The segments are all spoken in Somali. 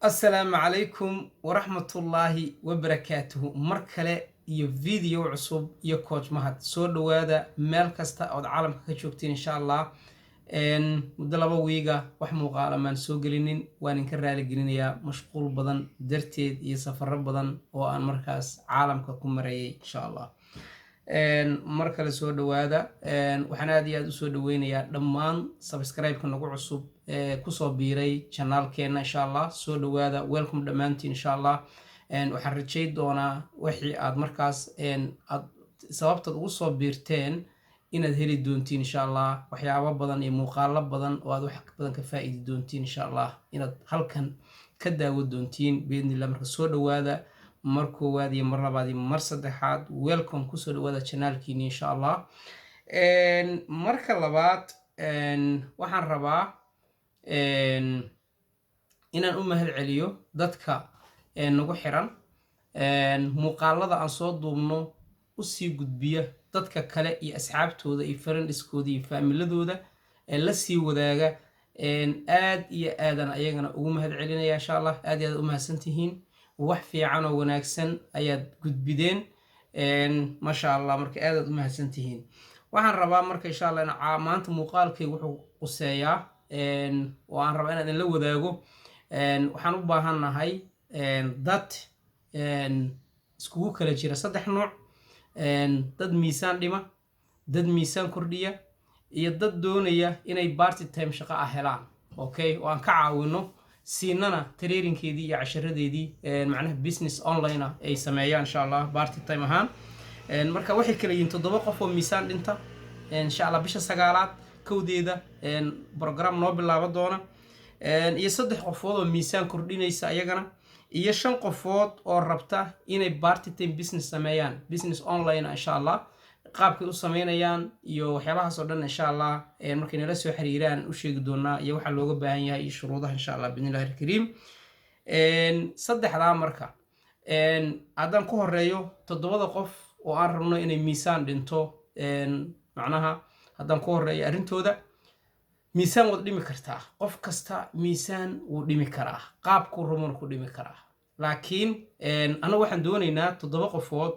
السلام عليكم ورحمة الله وبركاته مركلة iyo video cusub iyo coach mahad soo dhawaada meel kasta oo caalamka ka joogtiin insha Allah muddo laba wiiga wax muuqaal amaan soo gelinin waan in ka raali gelinayaa mashquul badan darteed iyo safaro badan oo aan markaas caalamka ku marayay insha Allah markale soo dhawaada waxaan aad iyo aad u soo dhaweynayaa dhammaan subscribe-ka nagu cusub ku soo biiray channel-keena insha Allah soo dhawaada welcome dhamaantiin insha Allah waxaan rajay doonaa wixii aad markaas aad sababtad ugu soo biirteen inaad heli doontiin insha Allah waxyaabo badan iyo muuqaalo badan oo aad wax badan ka faa'iidi doontiin insha Allah inaad halkan ka daawo doontiin biidnillah marka soo dhawaada mar koowaad iyo mar labaad iyo mar saddexaad welcome ku soo dhawaada channel-kiina insha Allah marka labaad waxaan rabaa inaan u mahad celiyo dadka nagu xiran muuqaalada aan soo duubno u sii gudbiya dadka kale iyo asxaabtooda iyo friendskooda iyo faamiladooda la sii wadaaga aad iyo aadan ayagana ugu mahad celinaya insha Allah aad iyo aad u mahadsantihiin wax fiican oo wanaagsan ayaad gudbideen masha Allah marka aad u mahadsantihiin waxaan rabaa marka insha Allah maanta muuqaalkay wuxuu quseeyaa oo aan rabaa inaan la wadaago waxaan u baahanahay dad iskugu kala jira saddex nooc dad miisaan dhima dad miisaan kordhiya iyo dad doonaya inay party time shaqo ah helaan okay oo aan ka caawino siinana training-keedii iyo casharadeedii macnaha business online ay sameeyaan insha Allah party time ahaan marka waxay kala yihiin 7 qof oo miisaan dhinta insha Allah bisha 9aad kowdeeda program noo bilaabo doona iyo 3 qofood oo miisaan kordhinaysa ayagana iyo 5 qofood oo rabta inay party time business sameeyaan business online insha Allah qaabkay u sameeyaan iyo waxyaabahaas oo dhan insha Allah markay nala soo xiriiraan u sheegi doonaa iyo waxa looga baahan yahay iyo shuruudaha insha Allah bismillahir kariim saddexda marka adan ku horeeyo 7 qof oo aan rabno inay miisaan dhinto macnaha adan ku horeeyo arintooda miisaan wad dhimi kartaa qof kasta miisaan wuu dhimi karaa qaabku rumun ku dhimi karaa laakiin anagu waxaan doonaynaa 7 qofood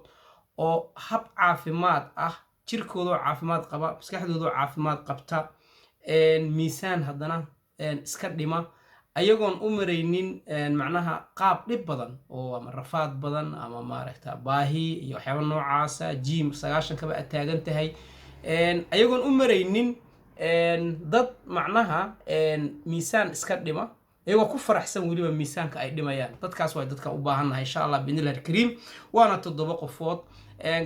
oo hab caafimaad ah jirkooda caafimaad qaba maskaxdooda caafimaad qabta miisaan hadana iska dhima ayagoon u maraynin macnaha qaab dhib badan oo ama rafaad badan ama maaragta baahi iyo waxyaabo noocaas gym 90 kaba taagan tahay ayagoon u maraynin dad macnaha miisaan iska dhima ayagoo ku faraxsan waliba miisaanka ay dhimayaan dadkaas way dadka u baahanahay insha Allah bismillahir kariim waana 7 qofood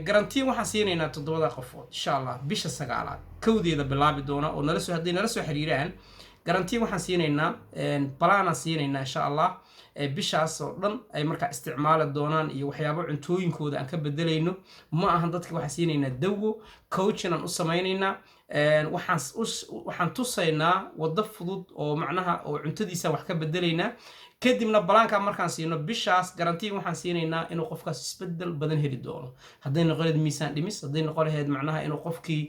garantii waxaan siinaynaa 7 qofood insha Allah bisha 9aad kowdeeda bilaabi doona oo nala soo xiriiraan garantii waxaan siinaynaa plan siinaynaa insha Allah bishaas oo dhan ay marka isticmaali doonaan iyo waxyaabo cuntooyinkooda aan ka bedelayno ma ahan dadka waxaan siinaynaa dawo coaching aan u sameeynaa waxaan tusaynaa wada fudud oo macnaha oo cuntadiisa wax ka bedelaynaa kadibna balaanka markaan siino bishaas garantii waxaan siinaynaa inuu qofkaas isbedel badan heli doono haday noqoleed miisaan dhimis haday noqoleed macnaha inuu qofkii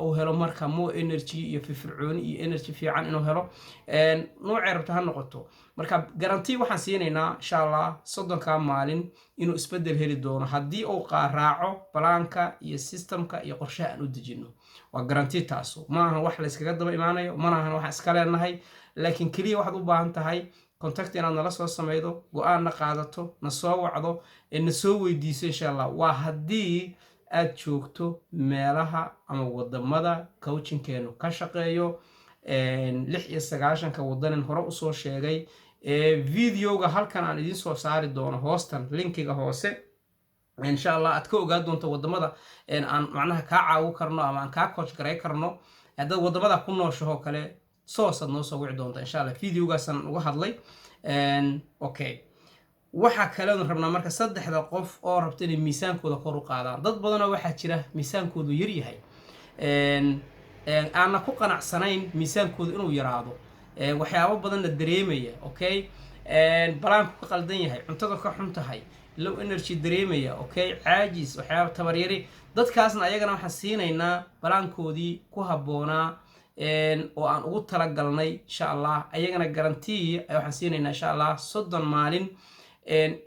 uu helo marka more energy iyo firfircooni iyo energy fiican inuu helo nooc rabta ha noqoto marka garantii waxaan siinaynaa insha Allah 30 maalin inuu isbedel heli doono hadii uu qaaraaco balaanka iyo systemka iyo qorshaha aan u dejino waa garantii taaso ma aha wax la iskaga daba imaanayo ma aha wax iska leenahay laakiin kaliya waxaad u baahan tahay contact inaad nala soo sameeydo go'aan na qaadato na soo wacdo na soo weydiiso insha Allah waa hadii aad joogto meelaha ama wadamada coaching-keenu ka shaqeeyo 96 ka wadanan hore u soo sheegay video-ga halkan aan idin soo saari doono hoostan linkiga hoose insha Allah aad ka ogaa doonto wadamada aan macnaha ka caawi karno ama aan ka coach garay karno hadda wadamada ku nooshaho kale soosad noo soo wici doonta insha Allah video-gaas aan uga hadlay okay waxa kale oo rabnaa marka 3 qof oo rabta inay miisaankooda kor u qaadaan dad badan oo waxa jira miisaankoodu yar yahay aan ku qanacsanayn miisaankooda inuu yaraado waxyaabo badan la dareemaya okay balaanku ka qaldan yahay cuntada ka xun tahay low energy dareemaya okay caajis waxyaabo tabar yari dadkaasna ayagana waxaan siinaynaa balaankoodii ku haboonaa oo aan ugu talagalnay insha allah ayagana garantii waxaan siinaynaa insha allah 30 maalin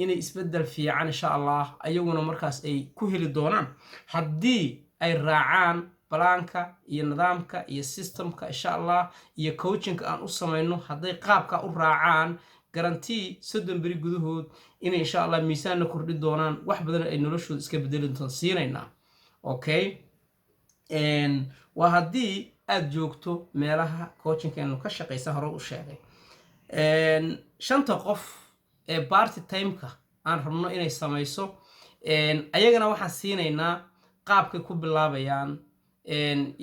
inay isbedel fiican insha allah ayaguna markaas ay ku heli doonaan haddii ay raacaan balaanka iyo nidaamka iyo systemka insha allah iyo coachingka aan u samayno hadday qaabka u raacaan garantii 30 beri gudahood inay insha allah miisaanna kordhi doonaan wax badan ay noloshooda iska bedeli doontaan siinaynaa okay waa haddii aad joogto meelaha coachingkeenu ka shaqaysa hore u sheegay 5 qof ee party timeka aan rabno inay samayso ayagana waxaan siinaynaa qaabkay ku bilaabayaan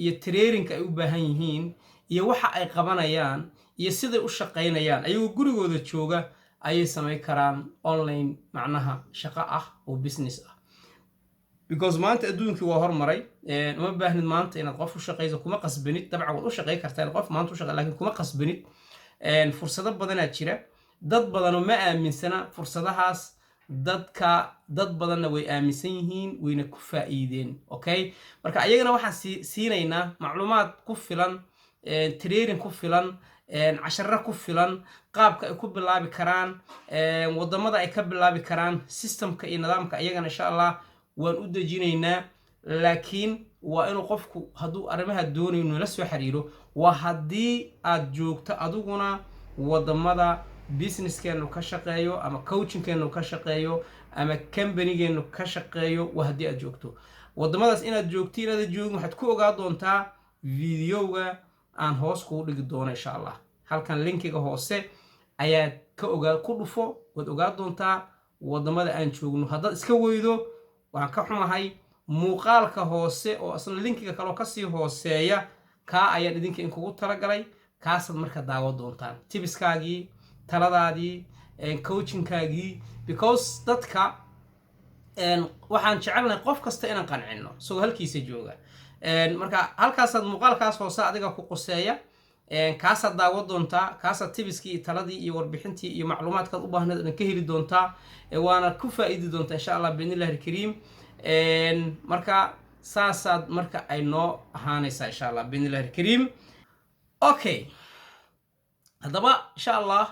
iyo traininka ay u baahan yihiin iyo waxa ay qabanayaan iyo siday u shaqaynayaan ayagoo gurigooda jooga ayay samayn karaan online macnaha shaqo ah oo business ah because maanta adduunkii waa hormaray uma baahnid maanta inaad qof u shaqayso kuma qasbanid dabcan waad u shaqayn kartaa qof maanta u shaqay laakiin kuma qasbanid fursado badanaa jira dad badan ma aaminsana fursadahaas dad badanna way aaminsan yihiin wayna ku faa'iideen okay marka ayagana waxaan siinaynaa macluumaad ku filan training ku filan casharro ku filan qaabka ay ku bilaabi karaan wadamada ay ka bilaabi karaan systemka iyo nidaamka ayagana insha allah waan u dejinaynaa laakiin waa inuu qofku hadduu arrimaha doonayo nala soo xiriiro waa haddii aad joogto adiguna wadamada businesskeenu ka shaqeeyo ama coachingkeenu ka shaqeeyo ama companygeenu ka shaqeeyo waa haddii aad joogto wadamadaas inaad joogto inaad joogin waxaad ku ogaa doontaa videoga aan hoos kugu dhigi doono insha allah halkan linkiga hoose ayaad ka ku dhufo waad ogaa doontaa wadamada aan joogno haddaad iska weydo waxaan ka xumahay muuqaalka hoose oo asna linkiga kaloo kasii hooseeya kaa ayaan idinka in kugu talagalay kaasaad marka daawo doontaan tibiskaagii taladaadii coachingkaagii because dadka waxaan jecelnahay qof kasta inaan qancino isagoo halkiisa jooga marka halkaasaad muuqaalkaas hoose adiga ku qoseeya kaasaad daawo doontaa kaasaad tibiskii iyo taladii iyo warbixintii iyo macluumaadkaad u baahneed ka heli doontaa waana ku faa'iidi doontaa insha allah biidnillahi alkariim marka saasaad marka ay noo ahaanaysaa insha allah biidnillahi alkariim okay haddaba insha allah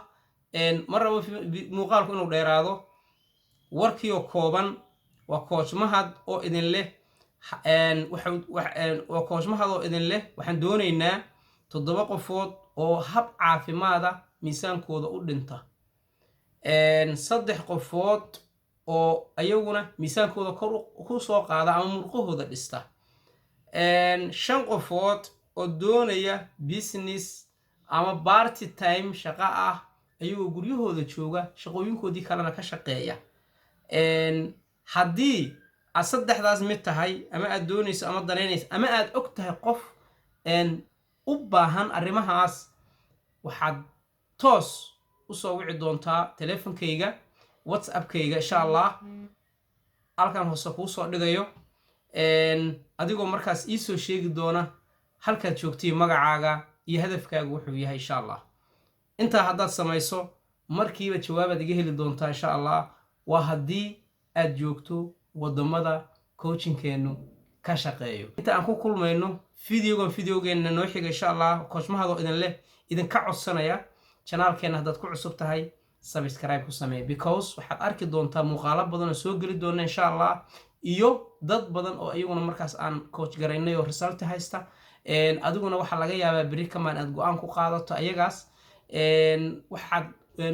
mar rabo muuqaalku inuu dheeraado warkiioo kooban waa coach mahad oo idin leh waa coach mahad oo idin leh waxaan doonaynaa 7 qofood oo hab caafimaada miisaankooda u dhinta 3 qofood oo ayaguna miisaankooda kor ku soo qaada ama murqahooda dhista 5 qofood oo doonaya business ama party time shaqo ah ayagoo guryahooda jooga shaqooyinkoodii kalena ka shaqeeya haddii aad 3daas mid tahay ama aad doonayso ama danaynayso ama aad og tahay qof u baahan arrimahaas waxaad toos u soo wici doontaa teleefankayga whatsappkayga insha allah halkan hoose kuu soo dhigayo adigoo markaas ii soo sheegi doona halkaad joogtay magacaaga iyo hadafkaaga wuxuu yahay insha allah intaa haddaad samayso markiiba jawaabaad iga heli doontaa insha allah waa haddii aad joogto wadamada coachingkeenu ka shaqeeyo inta aan ku kulmayno videogeena noo xiga insha allah coach mahad oo idin leh idinka codsanaya channelkeena haddaad ku cusub tahay subscribe ku samee because waxaad arki doontaa muuqaalo badan oo soo geli doona insha allah iyo dad badan oo iyaguna markaas aan coach garaynay oo result haysta adiguna waxa laga yaabaa bari kamaan aad go'aan ku qaadato ayagaas waxaad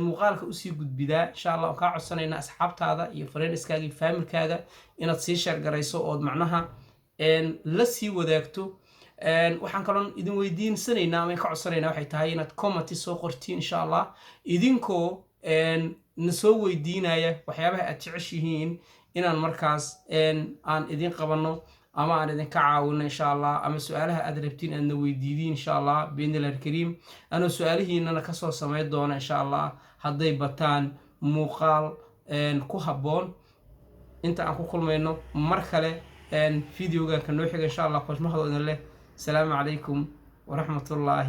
muuqaalka u sii gudbidaa insha allah oo ka codsanayna asxaabtaada iyo friendskaaga iyo familkaaga inaad sii share garayso oo macnaha la sii wadaagto waxaan kaloo idin weydiinsanaynaa ama ka codsanaynaa waxay tahay inaad comment soo qortiin insha allah idinkoo na soo weydiinaya waxyaabaha aad jeceshihiin inaan markaas aan idin qabano ama aan idinka caawino insha allah ama su'aalaha aad rabtiin aadna weydiidiin insha allah biidnillahi alkariim anoo su'aalihiinana kasoo samayn doona insha allah hadday bataan muuqaal ku habboon inta aan ku kulmayno mar kale videogan ka noo xiga insha allah coach mahad oo idin leh السلام عليكم ورحمة الله